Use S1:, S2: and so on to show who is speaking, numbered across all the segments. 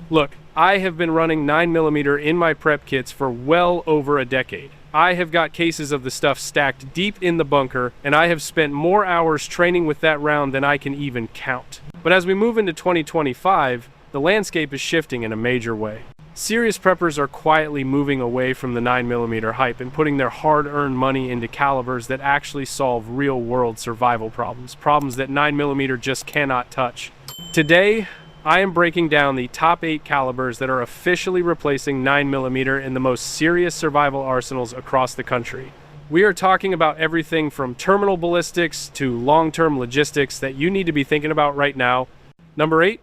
S1: Look, I have been running 9mm in my prep kits for well over a decade. I have got cases of the stuff stacked deep in the bunker, and I have spent more hours training with that round than I can even count. But as we move into 2025, the landscape is shifting in a major way. Serious preppers are quietly moving away from the 9mm hype and putting their hard-earned money into calibers that actually solve real-world survival problems that 9mm just cannot touch. Today, I am breaking down the top 8 calibers that are officially replacing 9mm in the most serious survival arsenals across the country. We are talking about everything from terminal ballistics to long-term logistics that you need to be thinking about right now. Number 8,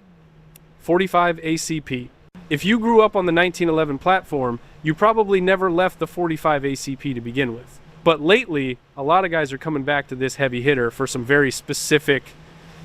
S1: 45 ACP. If you grew up on the 1911 platform, you probably never left the 45 ACP to begin with. But lately, a lot of guys are coming back to this heavy hitter for some very specific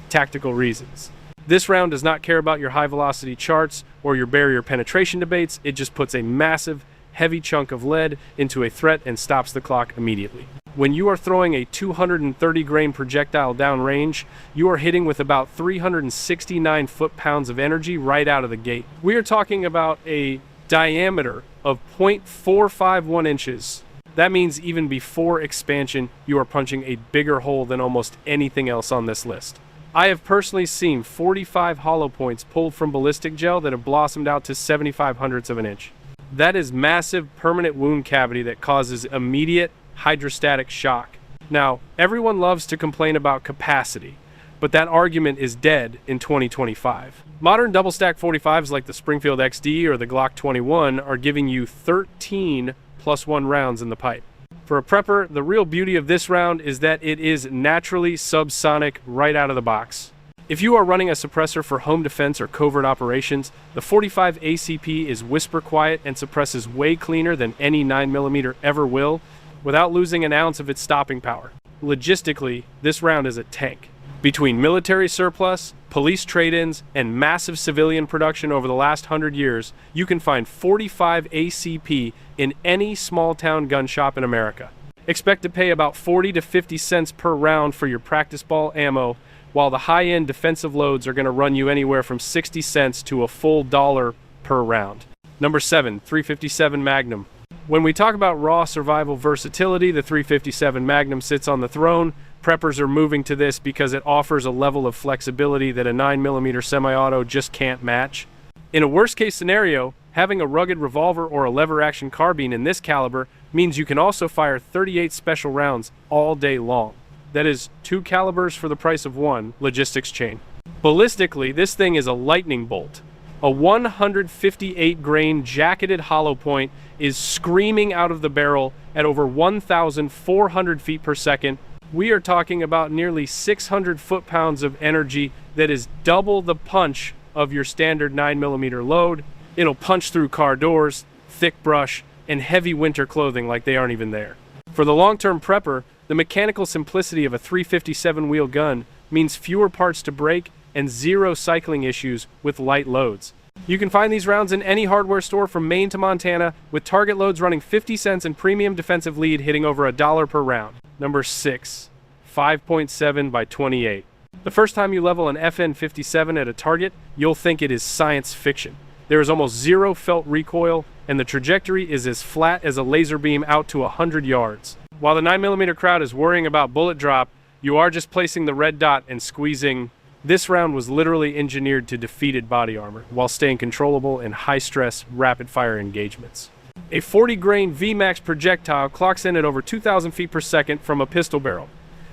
S1: tactical reasons. This round does not care about your high-velocity charts or your barrier penetration debates. It just puts a massive, heavy chunk of lead into a threat and stops the clock immediately. When you are throwing a 230-grain projectile downrange, you are hitting with about 369 foot-pounds of energy right out of the gate. We are talking about a diameter of 0.451 inches. That means even before expansion, you are punching a bigger hole than almost anything else on this list. I have personally seen 45 hollow points pulled from ballistic gel that have blossomed out to 0.75 of an inch. That is massive permanent wound cavity that causes immediate hydrostatic shock. Now, everyone loves to complain about capacity, but that argument is dead in 2025. Modern double stack 45s like the Springfield XD or the Glock 21 are giving you 13 +1 rounds in the pipe. For a prepper, the real beauty of this round is that it is naturally subsonic right out of the box. If you are running a suppressor for home defense or covert operations, the 45 ACP is whisper quiet and suppresses way cleaner than any 9mm ever will, without losing an ounce of its stopping power. Logistically, this round is a tank. Between military surplus, police trade-ins, and massive civilian production over the last 100 years, you can find 45 ACP in any small-town gun shop in America. Expect to pay about 40 to 50 cents per round for your practice ball ammo, while the high-end defensive loads are going to run you anywhere from 60 cents to a full $1 per round. Number 7, 357 Magnum. When we talk about raw survival versatility, the 357 Magnum sits on the throne. Preppers are moving to this because it offers a level of flexibility that a 9mm semi-auto just can't match. In a worst-case scenario, having a rugged revolver or a lever-action carbine in this caliber means you can also fire 38 special rounds all day long. That is 2 calibers for the price of 1 logistics chain. Ballistically, this thing is a lightning bolt. A 158-grain jacketed hollow point is screaming out of the barrel at over 1,400 feet per second. We are talking about nearly 600 foot-pounds of energy that is double the punch of your standard 9mm load. It'll punch through car doors, thick brush, and heavy winter clothing like they aren't even there. For the long-term prepper, the mechanical simplicity of a 357 wheel gun means fewer parts to break and 0 cycling issues with light loads. You can find these rounds in any hardware store from Maine to Montana, with target loads running 50 cents and premium defensive lead hitting over $1 per round. Number 6, 5.7 by 28. The first time you level an FN57 at a target, you'll think it is science fiction. There is almost 0 felt recoil, and the trajectory is as flat as a laser beam out to 100 yards. While the 9mm crowd is worrying about bullet drop, you are just placing the red dot and squeezing. This round was literally engineered to defeated body armor, while staying controllable in high-stress, rapid-fire engagements. A 40-grain VMAX projectile clocks in at over 2,000 feet per second from a pistol barrel.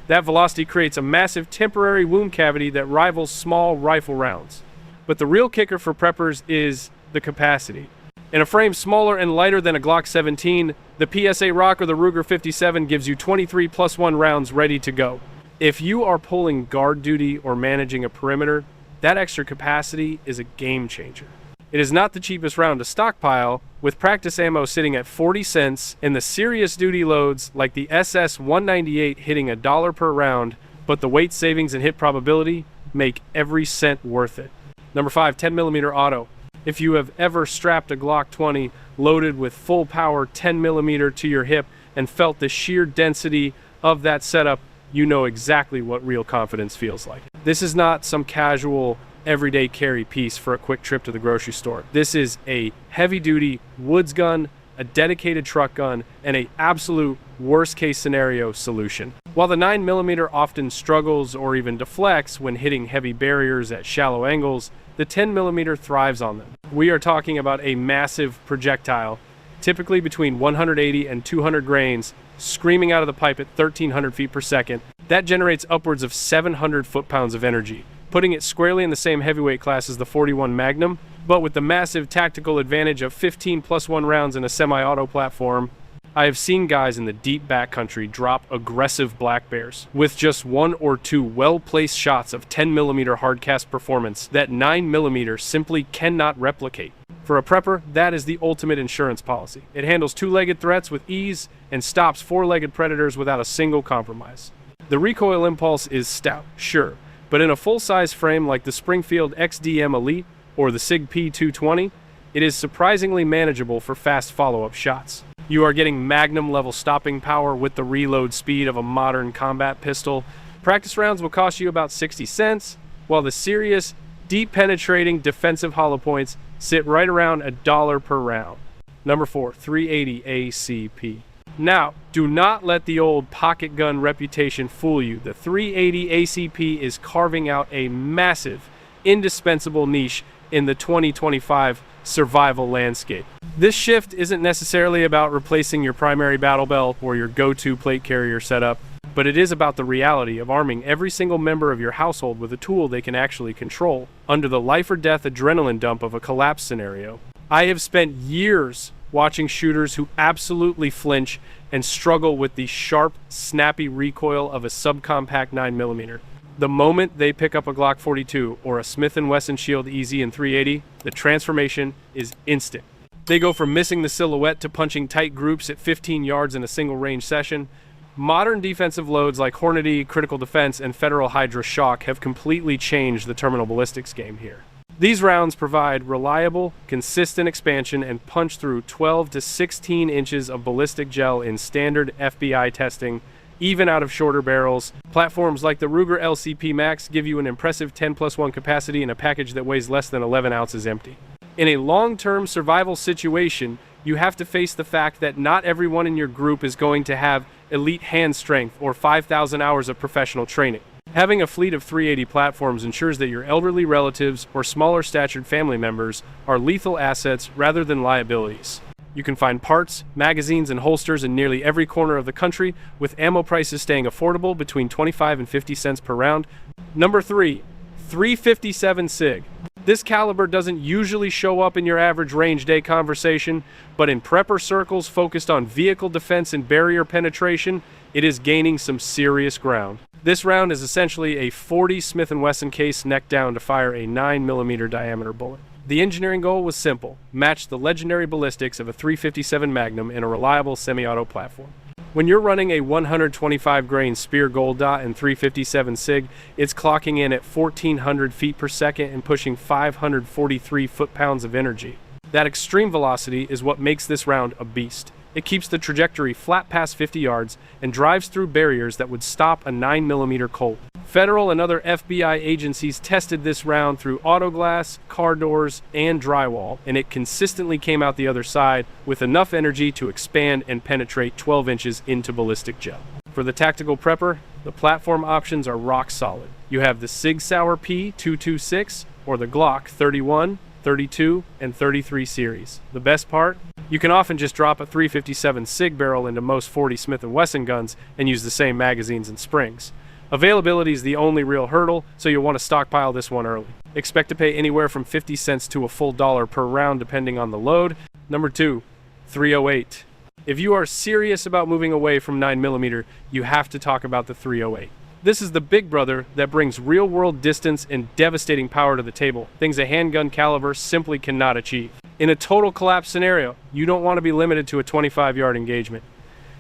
S1: That velocity creates a massive temporary wound cavity that rivals small rifle rounds. But the real kicker for preppers is the capacity. In a frame smaller and lighter than a Glock 17, the PSA Rock or the Ruger 57 gives you 23 +1 rounds ready to go. If you are pulling guard duty or managing a perimeter, that extra capacity is a game changer. It is not the cheapest round to stockpile, with practice ammo sitting at 40 cents and the serious duty loads like the SS-198 hitting $1 per round, but the weight savings and hit probability make every cent worth it. Number 5, 10mm auto. If you have ever strapped a Glock 20 loaded with full power 10mm to your hip and felt the sheer density of that setup, you know exactly what real confidence feels like. This is not some casual everyday carry piece for a quick trip to the grocery store. This is a heavy-duty woods gun, a dedicated truck gun, and an absolute worst-case scenario solution. While the 9mm often struggles or even deflects when hitting heavy barriers at shallow angles, the 10mm thrives on them. We are talking about a massive projectile, typically between 180 and 200 grains, screaming out of the pipe at 1,300 feet per second. That generates upwards of 700 foot-pounds of energy, putting it squarely in the same heavyweight class as the 41 Magnum, but with the massive tactical advantage of 15+1 rounds in a semi-auto platform. I have seen guys in the deep backcountry drop aggressive black bears with just one or two well-placed shots of 10mm hardcast performance that 9mm simply cannot replicate. For a prepper, that is the ultimate insurance policy. It handles two-legged threats with ease and stops four-legged predators without a single compromise. The recoil impulse is stout, sure, but in a full-size frame like the Springfield XDM Elite or the SIG P220, it is surprisingly manageable for fast follow-up shots. You are getting Magnum level stopping power with the reload speed of a modern combat pistol. Practice rounds will cost you about 60 cents, while the serious, deep penetrating defensive hollow points sit right around $1 per round. Number 4, 380 ACP. Now, do not let the old pocket gun reputation fool you. The 380 ACP is carving out a massive, indispensable niche in the 2025 survival landscape. This shift isn't necessarily about replacing your primary battle belt or your go-to plate carrier setup, but it is about the reality of arming every single member of your household with a tool they can actually control under the life-or-death adrenaline dump of a collapse scenario. I have spent years watching shooters who absolutely flinch and struggle with the sharp, snappy recoil of a subcompact 9mm. The moment they pick up a Glock 42 or a Smith & Wesson Shield EZ in 380, the transformation is instant. They go from missing the silhouette to punching tight groups at 15 yards in a single range session. Modern defensive loads like Hornady, Critical Defense, and Federal Hydra Shock have completely changed the terminal ballistics game here. These rounds provide reliable, consistent expansion and punch through 12 to 16 inches of ballistic gel in standard FBI testing, even out of shorter barrels. Platforms like the Ruger LCP Max give you an impressive 10+1 capacity in a package that weighs less than 11 ounces empty. In a long-term survival situation, you have to face the fact that not everyone in your group is going to have elite hand strength or 5,000 hours of professional training. Having a fleet of 380 platforms ensures that your elderly relatives or smaller statured family members are lethal assets rather than liabilities. You can find parts, magazines, and holsters in nearly every corner of the country, with ammo prices staying affordable between 25 and 50 cents per round. Number 3, 357 SIG. This caliber doesn't usually show up in your average range day conversation, but in prepper circles focused on vehicle defense and barrier penetration, it is gaining some serious ground. This round is essentially a 40 Smith & Wesson case neck down to fire a 9mm diameter bullet. The engineering goal was simple: match the legendary ballistics of a 357 Magnum in a reliable semi-auto platform. When you're running a 125 grain Spear Gold Dot and 357 SIG, it's clocking in at 1,400 feet per second and pushing 543 foot-pounds of energy. That extreme velocity is what makes this round a beast. It keeps the trajectory flat past 50 yards and drives through barriers that would stop a 9mm Colt. Federal and other FBI agencies tested this round through auto glass, car doors, and drywall, and it consistently came out the other side with enough energy to expand and penetrate 12 inches into ballistic gel. For the tactical prepper, the platform options are rock solid. You have the Sig Sauer P226 or the Glock 31, 32, and 33 series. The best part? You can often just drop a 357 SIG barrel into most 40 Smith & Wesson guns and use the same magazines and springs. Availability is the only real hurdle, so you'll want to stockpile this one early. Expect to pay anywhere from 50 cents to a full $1 per round depending on the load. Number 2, 308. If you are serious about moving away from 9mm, you have to talk about the 308. This is the big brother that brings real-world distance and devastating power to the table, things a handgun caliber simply cannot achieve. In a total collapse scenario, you don't want to be limited to a 25-yard engagement.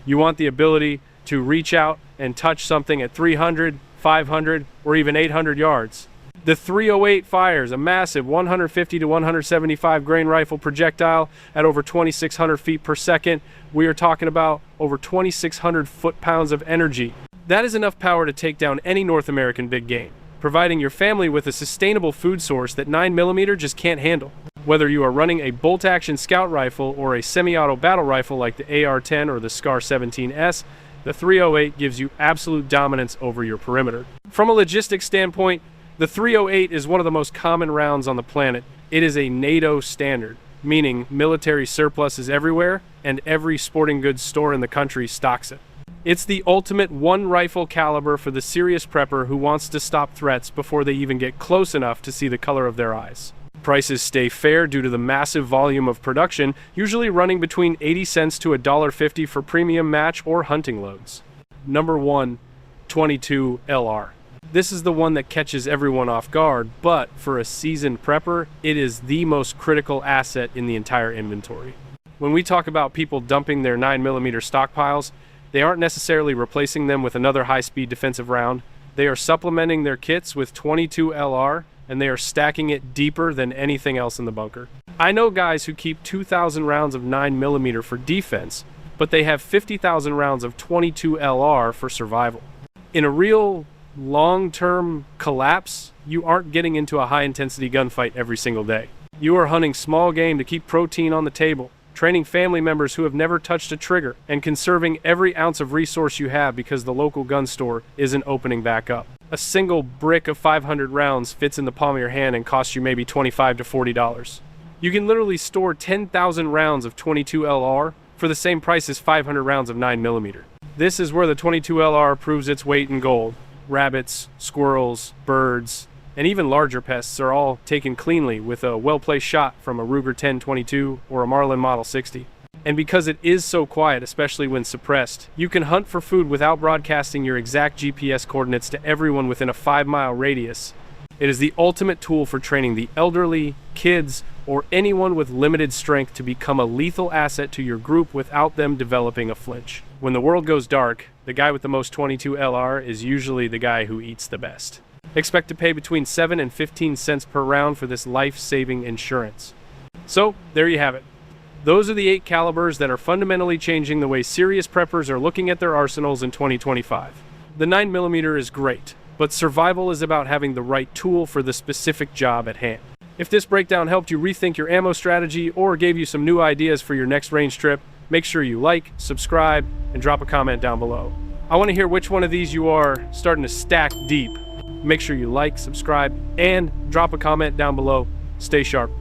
S1: You want the ability to reach out and touch something at 300, 500, or even 800 yards. The 308 fires a massive 150 to 175 grain rifle projectile at over 2,600 feet per second. We are talking about over 2,600 foot-pounds of energy. That is enough power to take down any North American big game. providing your family with a sustainable food source that 9mm just can't handle. Whether you are running a bolt-action scout rifle or a semi-auto battle rifle like the AR-10 or the SCAR-17S, the 308 gives you absolute dominance over your perimeter. From a logistics standpoint, the 308 is one of the most common rounds on the planet. It is a NATO standard, meaning military surplus is everywhere, and every sporting goods store in the country stocks it. It's the ultimate one-rifle caliber for the serious prepper who wants to stop threats before they even get close enough to see the color of their eyes. Prices stay fair due to the massive volume of production, usually running between 80 cents to $1.50 for premium match or hunting loads. Number 1. 22 LR. This is the one that catches everyone off guard, but for a seasoned prepper, it is the most critical asset in the entire inventory. When we talk about people dumping their 9mm stockpiles, they aren't necessarily replacing them with another high-speed defensive round. They are supplementing their kits with 22 LR, and they are stacking it deeper than anything else in the bunker. I know guys who keep 2,000 rounds of 9mm for defense, but they have 50,000 rounds of 22 LR for survival. In a real long-term collapse, you aren't getting into a high-intensity gunfight every single day. You are hunting small game to keep protein on the table, training family members who have never touched a trigger, and conserving every ounce of resource you have because the local gun store isn't opening back up. A single brick of 500 rounds fits in the palm of your hand and costs you maybe $25 to $40. You can literally store 10,000 rounds of 22 LR for the same price as 500 rounds of 9mm. This is where the 22 LR proves its weight in gold. Rabbits, squirrels, birds, and even larger pests are all taken cleanly with a well-placed shot from a Ruger 10-22 or a Marlin Model 60. And because it is so quiet, especially when suppressed, you can hunt for food without broadcasting your exact GPS coordinates to everyone within a 5-mile radius. It is the ultimate tool for training the elderly, kids, or anyone with limited strength to become a lethal asset to your group without them developing a flinch. When the world goes dark, the guy with the most 22 LR is usually the guy who eats the best. Expect to pay between 7 and 15 cents per round for this life-saving insurance. So, there you have it. Those are the 8 calibers that are fundamentally changing the way serious preppers are looking at their arsenals in 2025. The 9mm is great, but survival is about having the right tool for the specific job at hand. If this breakdown helped you rethink your ammo strategy or gave you some new ideas for your next range trip, make sure you like, subscribe, and drop a comment down below. I want to hear which one of these you are starting to stack deep. Make sure you like, subscribe, and drop a comment down below. Stay sharp.